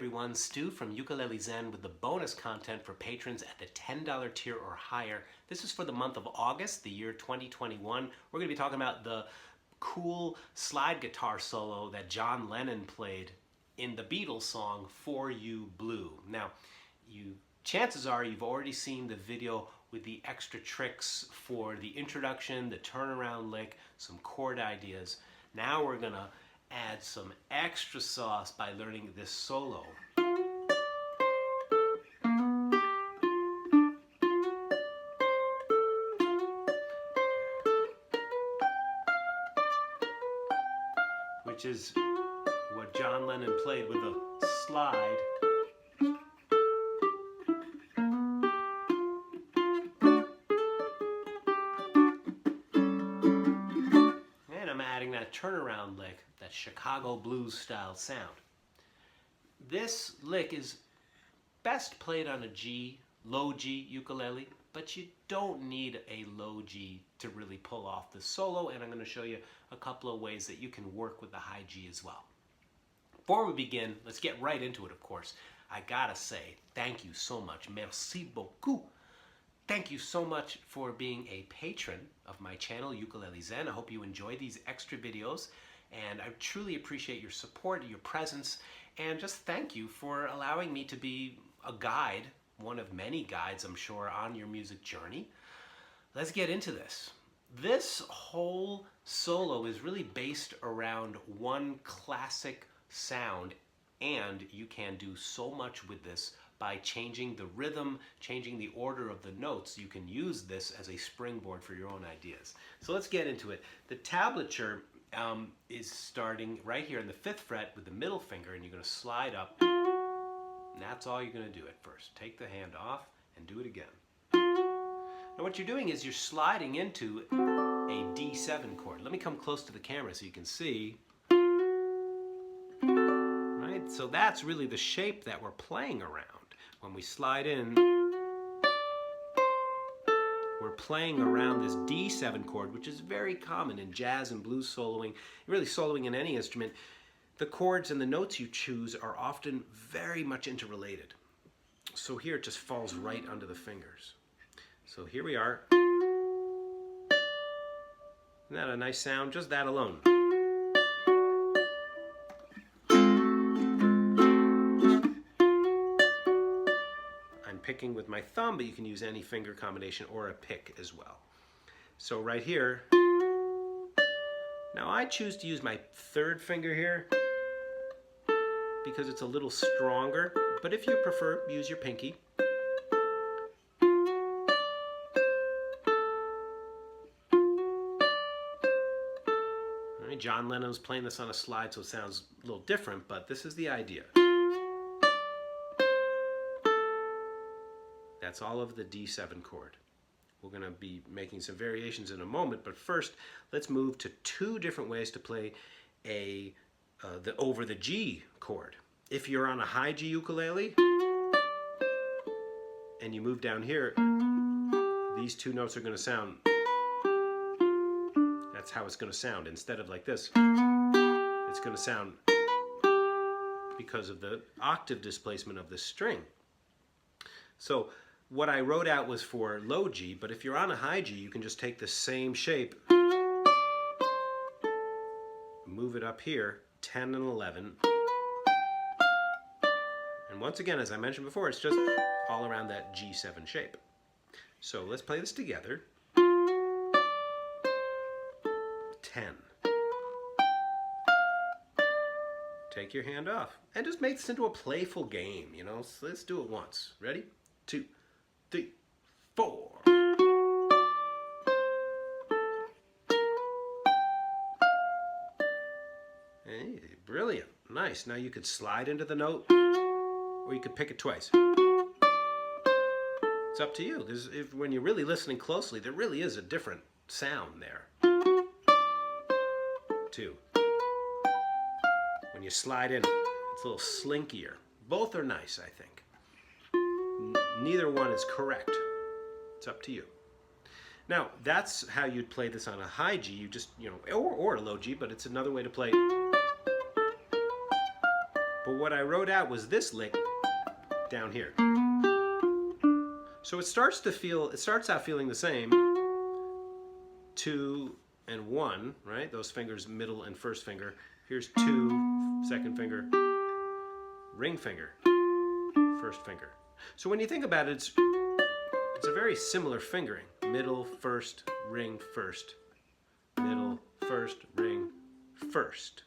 everyone, Stu from Ukulele Zen with the bonus content for patrons at the $10 tier or higher. This is for the month of August, the year 2021. We're going to be talking about the cool slide guitar solo that John Lennon played in the Beatles song For You Blue. Now, chances are you've already seen the video with the extra tricks for the introduction, the turnaround lick, some chord ideas. Now we're going to add some extra sauce by learning this solo. Which is what John Lennon played with a slide. And I'm adding that turnaround lick, that Chicago blues style sound. This lick is best played on a G, low G ukulele, but you don't need a low G to really pull off the solo, and I'm going to show you a couple of ways that you can work with the high G as well. Before we begin, let's get right into it, of course. I gotta say, thank you so much. Merci beaucoup. Thank you so much for being a patron of my channel, Ukulele Zen. I hope you enjoy these extra videos, and I truly appreciate your support, your presence, and just thank you for allowing me to be a guide, one of many guides, I'm sure, on your music journey. Let's get into this. This whole solo is really based around one classic sound, and you can do so much with this by changing the rhythm, changing the order of the notes. You can use this as a springboard for your own ideas. So let's get into it. The tablature is starting right here in the 5th fret with the middle finger, and you're going to slide up, and that's all you're going to do at first. Take the hand off and do it again. Now what you're doing is you're sliding into a D7 chord. Let me come close to the camera so you can see. Right? So that's really the shape that we're playing around. When we slide in, we're playing around this D7 chord, which is very common in jazz and blues soloing, really soloing in any instrument. The chords and the notes you choose are often very much interrelated. So here it just falls right under the fingers. So here we are. Isn't that a nice sound? Just that alone. I'm picking with my thumb, but you can use any finger combination or a pick as well. So right here, now I choose to use my 3rd finger here because it's a little stronger, but if you prefer, use your pinky. John Lennon was playing this on a slide, so it sounds a little different, but this is the idea. That's all of the D7 chord. We're going to be making some variations in a moment, but first let's move to 2 different ways to play over the G chord. If you're on a high G ukulele and you move down here, these 2 notes are going to sound. That's how it's going to sound. Instead of like this, it's going to sound because of the octave displacement of the string. So what I wrote out was for low G, but if you're on a high G, you can just take the same shape, move it up here, 10 and 11. And once again, as I mentioned before, it's just all around that G7 shape. So let's play this together. 10. Take your hand off and just make this into a playful game, you know. So let's do it once. Ready? 2, 3, 4. Hey, brilliant. Nice. Now you could slide into the note or you could pick it twice. It's up to you. When you're really listening closely, there really is a different sound there. 2. When you slide in, it's a little slinkier. Both are nice, I think. Neither one is correct. It's up to you. Now, that's how you'd play this on a high G. You just, or a low G, but it's another way to play But what I wrote out was this lick down here. So it starts out feeling the same. 2 and 1, right? Those fingers, middle and first finger. Here's 2, second finger, ring finger, first finger. So when you think about it, it's a very similar fingering. Middle, first, ring, first. Middle, first, ring, first.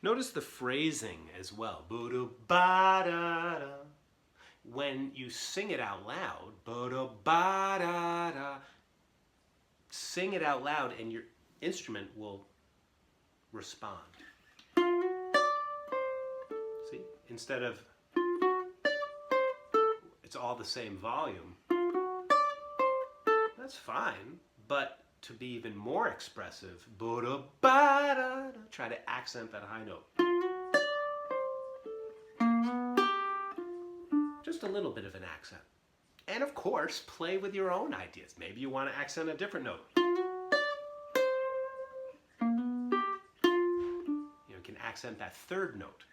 Notice the phrasing as well. When you sing it out loud, sing it out loud and your instrument will respond. See? Instead of it's all the same volume, that's fine, but to be even more expressive, try to accent that high note. Just a little bit of an accent. And of course, play with your own ideas. Maybe you want to accent a different note. You can accent that third note.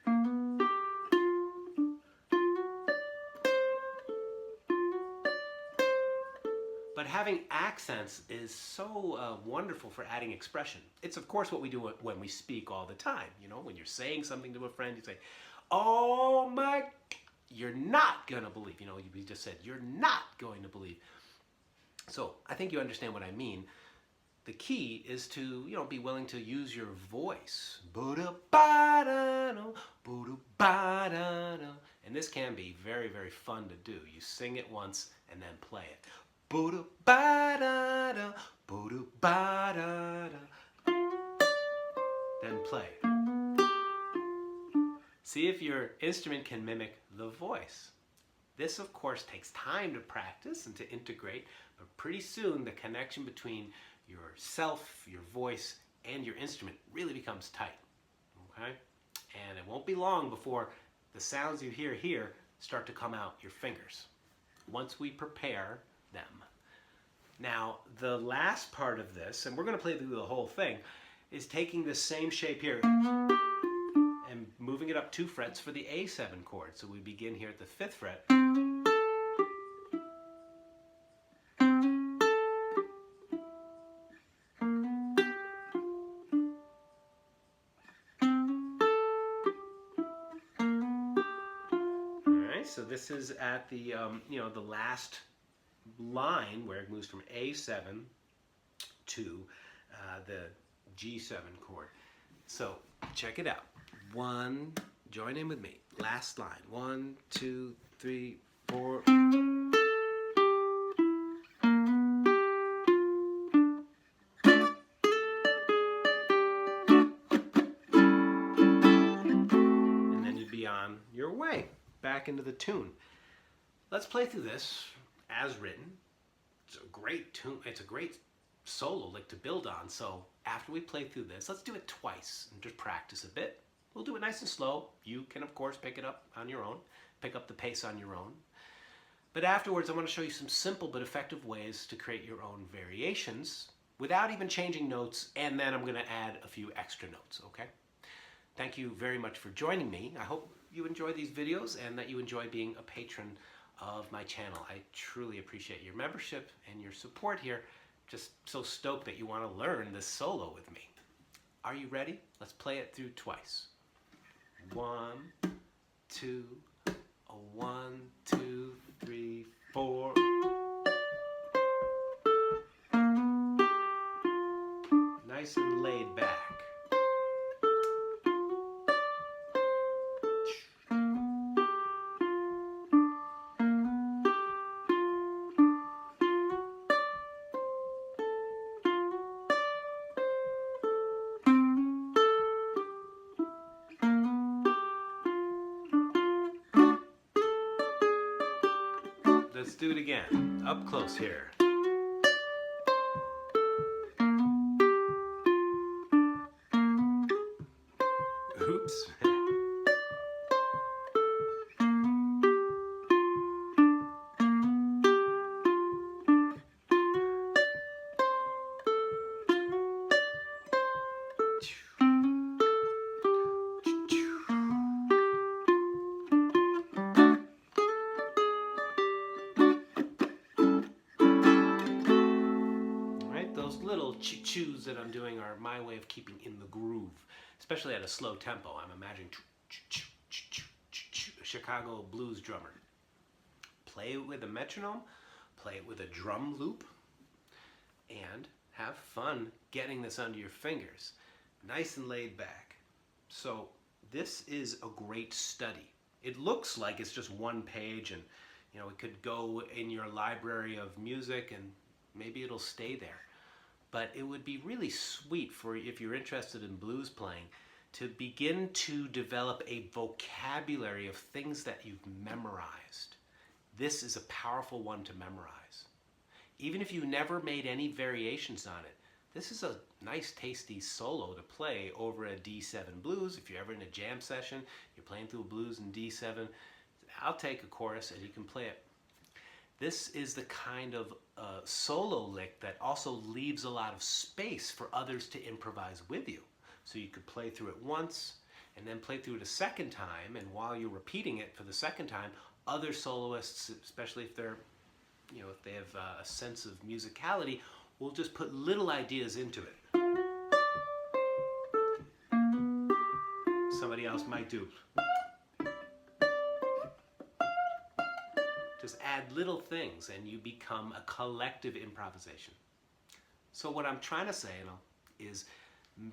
But having accents is so wonderful for adding expression. It's of course what we do when we speak all the time. You know, when you're saying something to a friend, you say, "Oh my," you're not gonna believe. You know, we just said, "You're not going to believe." So I think you understand what I mean. The key is to, you know, be willing to use your voice. And this can be very, very fun to do. You sing it once and then play it. Then play. See if your instrument can mimic the voice. This, of course, takes time to practice and to integrate, but pretty soon the connection between yourself, your voice, and your instrument really becomes tight. Okay? And it won't be long before the sounds you hear here start to come out your fingers once we prepare them. Now, the last part of this, and we're going to play through the whole thing, is taking the same shape here and moving it up 2 frets for the A7 chord. So we begin here at the 5th fret. All right, so this is at the the last line where it moves from A7 to the G7 chord. So check it out. 1, join in with me. Last line. 1, 2, 3, 4. And then you'd be on your way back into the tune. Let's play through this as written. It's a great tune. It's a great solo lick to build on. So after we play through this, let's do it twice and just practice a bit. We'll do it nice and slow. You can, of course, pick it up on your own. Pick up the pace on your own. But afterwards, I want to show you some simple but effective ways to create your own variations without even changing notes, and then I'm going to add a few extra notes, okay? Thank you very much for joining me. I hope you enjoy these videos and that you enjoy being a patron of my channel. I truly appreciate your membership and your support here. Just so stoked that you want to learn this solo with me. Are you ready? Let's play it through twice. 1, 2, 1, 2, 3, 4. Nice and laid back. Let's do it again, up close here. Oops. choo-choos that I'm doing are my way of keeping in the groove, especially at a slow tempo. I'm imagining a Chicago blues drummer. Play it with a metronome, play it with a drum loop, and have fun getting this under your fingers. Nice and laid back. So this is a great study. It looks like it's just one page, and it could go in your library of music and maybe it'll stay there. But it would be really sweet for, if you're interested in blues playing, to begin to develop a vocabulary of things that you've memorized. This is a powerful one to memorize. Even if you never made any variations on it, this is a nice tasty solo to play over a D7 blues. If you're ever in a jam session, you're playing through a blues in D7, I'll take a chorus and you can play it. This is the kind of solo lick that also leaves a lot of space for others to improvise with you. So you could play through it once and then play through it a second time, and while you're repeating it for the second time, other soloists, especially if they're, if they have a sense of musicality, will just put little ideas into it. Somebody else might do. Just add little things and you become a collective improvisation. So what I'm trying to say is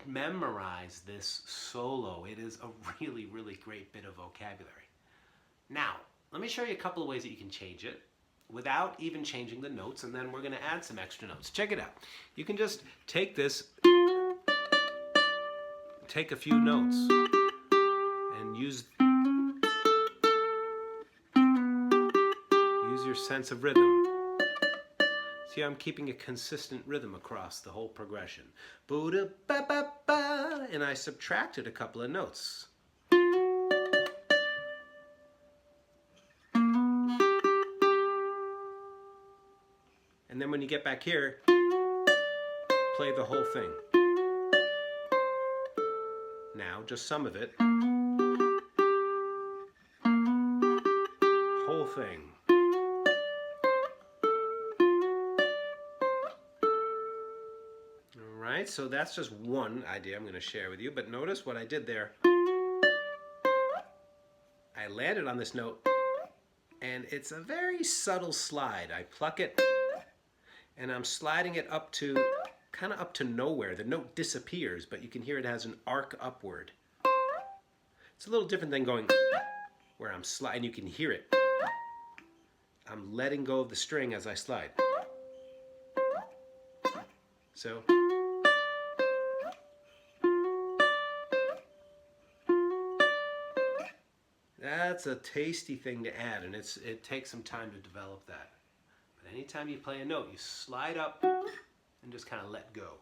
memorize this solo. It is a really, really great bit of vocabulary. Now, let me show you a couple of ways that you can change it without even changing the notes, and then we're going to add some extra notes. Check it out. You can just take this, take a few notes, and use your sense of rhythm. See, I'm keeping a consistent rhythm across the whole progression. Boo-da-ba-ba-ba, and I subtracted a couple of notes. And then when you get back here, play the whole thing. Now, just some of it. Whole thing. Alright, so that's just one idea I'm going to share with you, but notice what I did there. I landed on this note, and it's a very subtle slide. I pluck it, and I'm sliding it up to, kind of up to nowhere. The note disappears, but you can hear it has an arc upward. It's a little different than going where I'm sliding. You can hear it. I'm letting go of the string as I slide. So that's a tasty thing to add, and it takes some time to develop that. But anytime you play a note, you slide up and just kind of let go.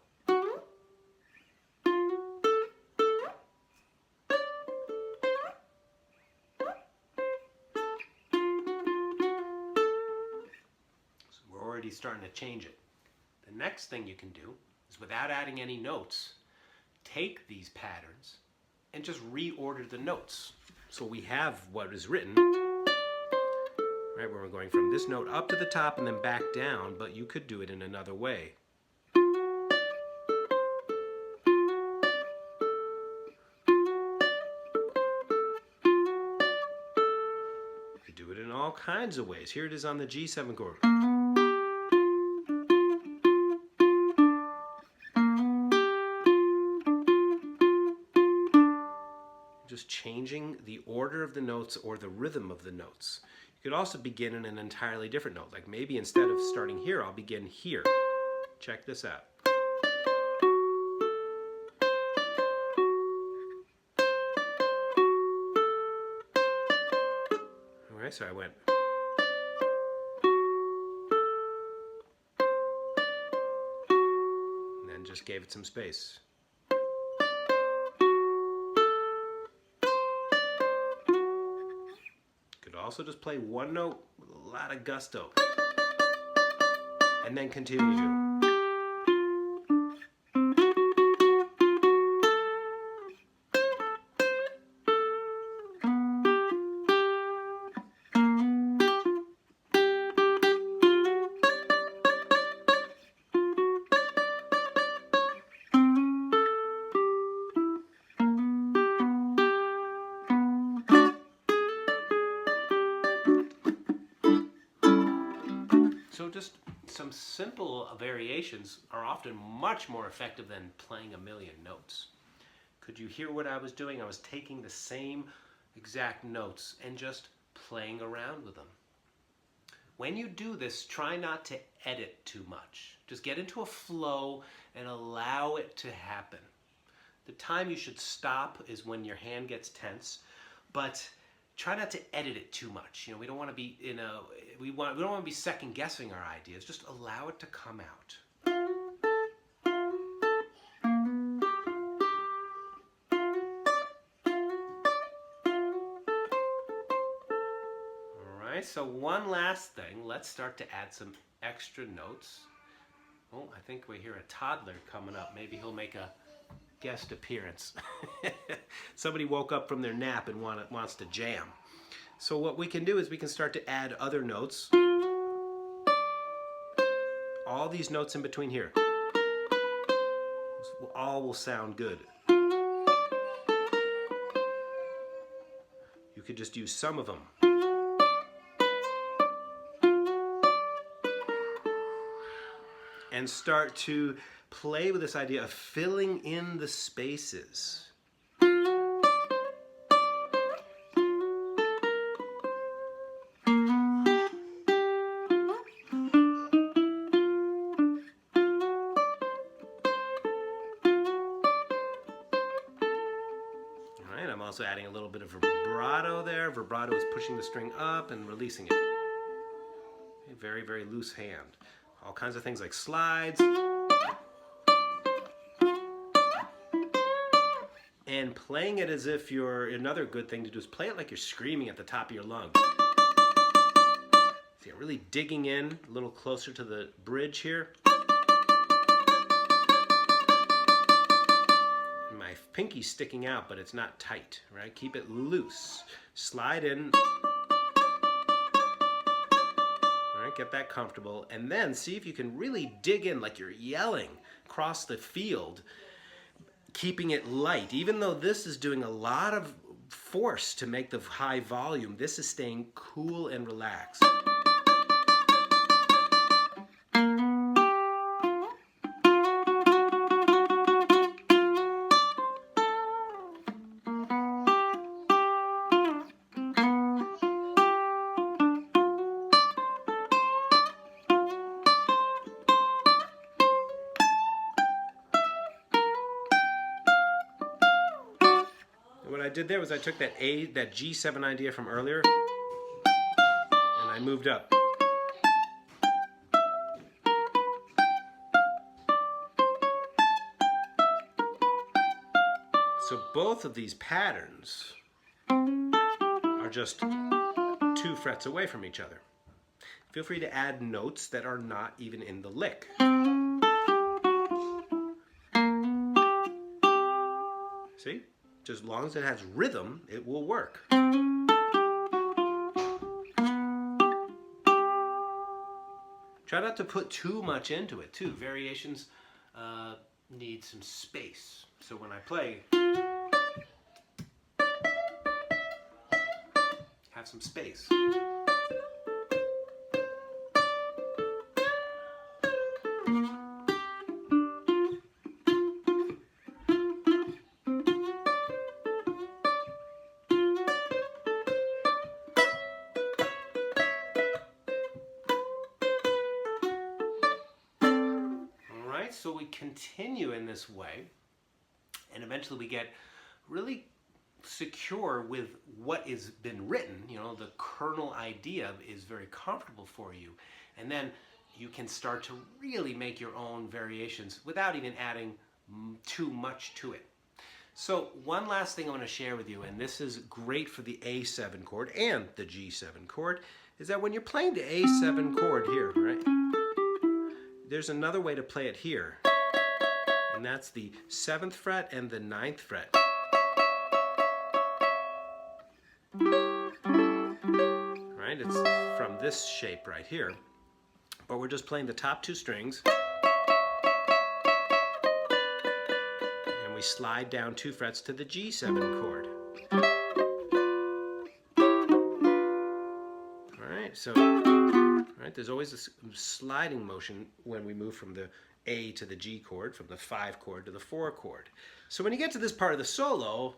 So we're already starting to change it. The next thing you can do is, without adding any notes, take these patterns and just reorder the notes. So we have what is written, right, where we're going from this note up to the top and then back down, but you could do it in another way. You could do it in all kinds of ways. Here it is on the G7 chord. Just changing the order of the notes or the rhythm of the notes. You could also begin in an entirely different note. Like maybe instead of starting here, I'll begin here. Check this out. All right, so I went. And then just gave it some space. Also just play one note with a lot of gusto and then continue. So just some simple variations are often much more effective than playing a million notes. Could you hear what I was doing? I was taking the same exact notes and just playing around with them. When you do this, try not to edit too much. Just get into a flow and allow it to happen. The time you should stop is when your hand gets tense, but try not to edit it too much. You know, we don't want to be we don't want to be second guessing our ideas. Just allow it to come out. All right, so one last thing. Let's start to add some extra notes. Oh, I think we hear a toddler coming up. Maybe he'll make a guest appearance. Somebody woke up from their nap and wants to jam. So what we can do is we can start to add other notes. All these notes in between here. All will sound good. You could just use some of them. And start to play with this idea of filling in the spaces. Alright, I'm also adding a little bit of vibrato there. Vibrato is pushing the string up and releasing it. A very, very loose hand. All kinds of things like slides. And playing it as if you're, another good thing to do is play it like you're screaming at the top of your lungs. So you're really digging in a little closer to the bridge here. And my pinky's sticking out, but it's not tight, right? Keep it loose. Slide in. Get that comfortable, and then see if you can really dig in like you're yelling across the field, keeping it light. Even though this is doing a lot of force to make the high volume, this is staying cool and relaxed. What I did there was I took that G7 idea from earlier and I moved up. So both of these patterns are just 2 frets away from each other. Feel free to add notes that are not even in the lick. See? As long as it has rhythm, it will work. Try not to put too much into it, too. Variations need some space. So when I play, have some space. So we continue in this way, and eventually we get really secure with what has been written. You know, the kernel idea is very comfortable for you, and then you can start to really make your own variations without even adding too much to it. So one last thing I want to share with you, and this is great for the A7 chord and the G7 chord, is that when you're playing the A7 chord here, right? There's another way to play it here, and that's the 7th fret and the 9th fret. Right? It's from this shape right here, but we're just playing the top 2 strings, and we slide down 2 frets to the G7 chord. All right, so right? There's always this sliding motion when we move from the A to the G chord, from the 5 chord to the 4 chord. So when you get to this part of the solo,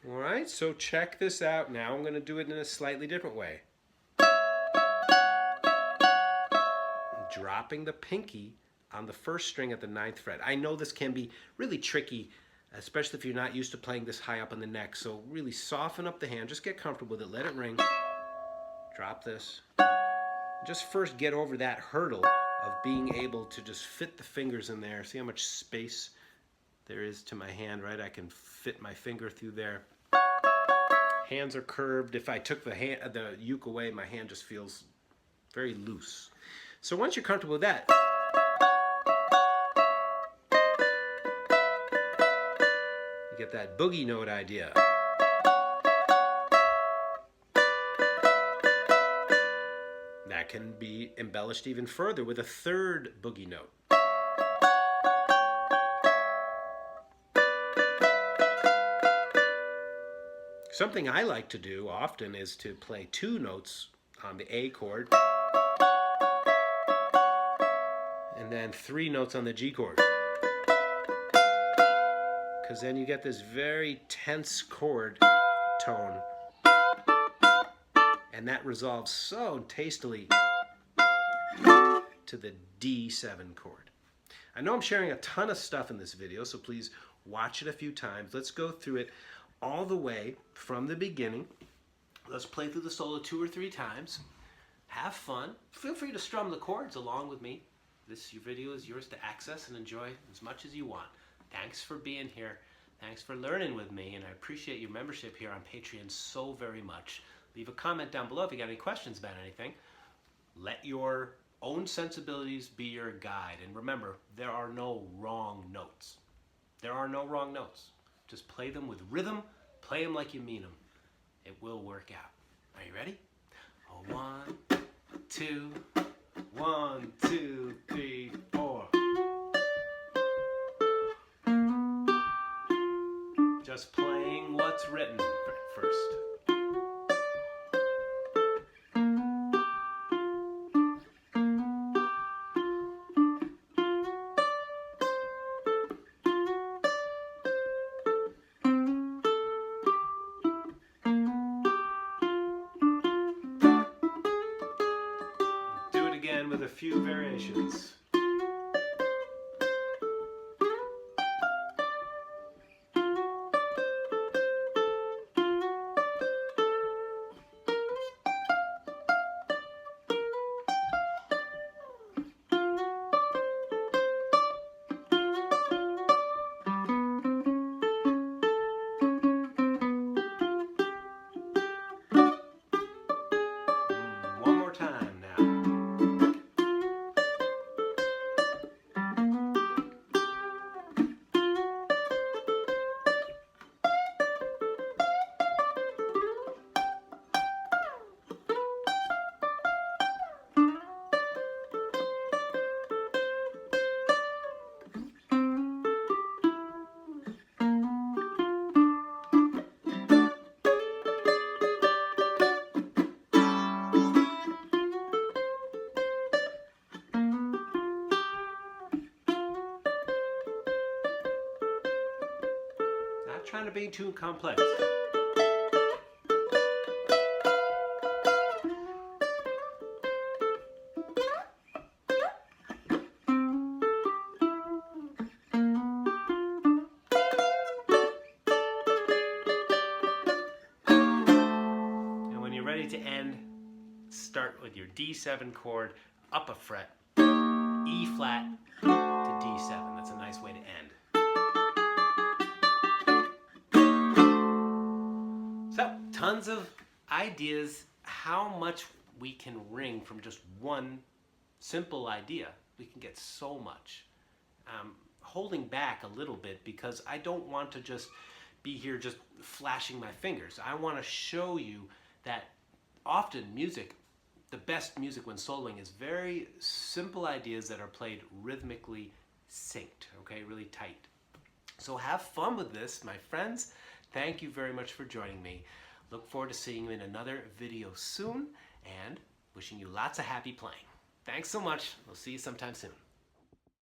all right, so check this out now. I'm going to do it in a slightly different way. Dropping the pinky on the first string at the 9th fret. I know this can be really tricky, especially if you're not used to playing this high up on the neck. So really soften up the hand. Just get comfortable with it. Let it ring. Drop this. Just first get over that hurdle of being able to just fit the fingers in there. See how much space there is to my hand, right? I can fit my finger through there. Hands are curved. If I took the uke away, my hand just feels very loose. So once you're comfortable with that, you get that boogie note idea. That can be embellished even further with a 3rd boogie note. Something I like to do often is to play 2 notes on the A chord and then 3 notes on the G chord. Because then you get this very tense chord tone, and that resolves so tastily to the D7 chord. I know I'm sharing a ton of stuff in this video, so please watch it a few times. Let's go through it all the way from the beginning. Let's play through the solo 2 or 3 times. Have fun. Feel free to strum the chords along with me. This video is yours to access and enjoy as much as you want. Thanks for being here. Thanks for learning with me, and I appreciate your membership here on Patreon so very much. Leave a comment down below if you got any questions about anything. Let your own sensibilities be your guide. And remember, there are no wrong notes. There are no wrong notes. Just play them with rhythm. Play them like you mean them. It will work out. Are you ready? 1, 2, 1, 2, 3, 4. Just playing what's written first. Do it again with a few variations. One more time now. Not trying to be too complex. And when you're ready to end, start with your D7 chord, up a fret, E flat to D7. That's a nice way to end. So, tons of ideas how much we can wring from just one simple idea. We can get so much. Holding back a little bit because I don't want to just be here just flashing my fingers. I want to show you that often music, the best music when soloing, is very simple ideas that are played rhythmically synced, okay, really tight. So have fun with this, my friends. Thank you very much for joining me. Look forward to seeing you in another video soon, and wishing you lots of happy playing. Thanks so much. We'll see you sometime soon.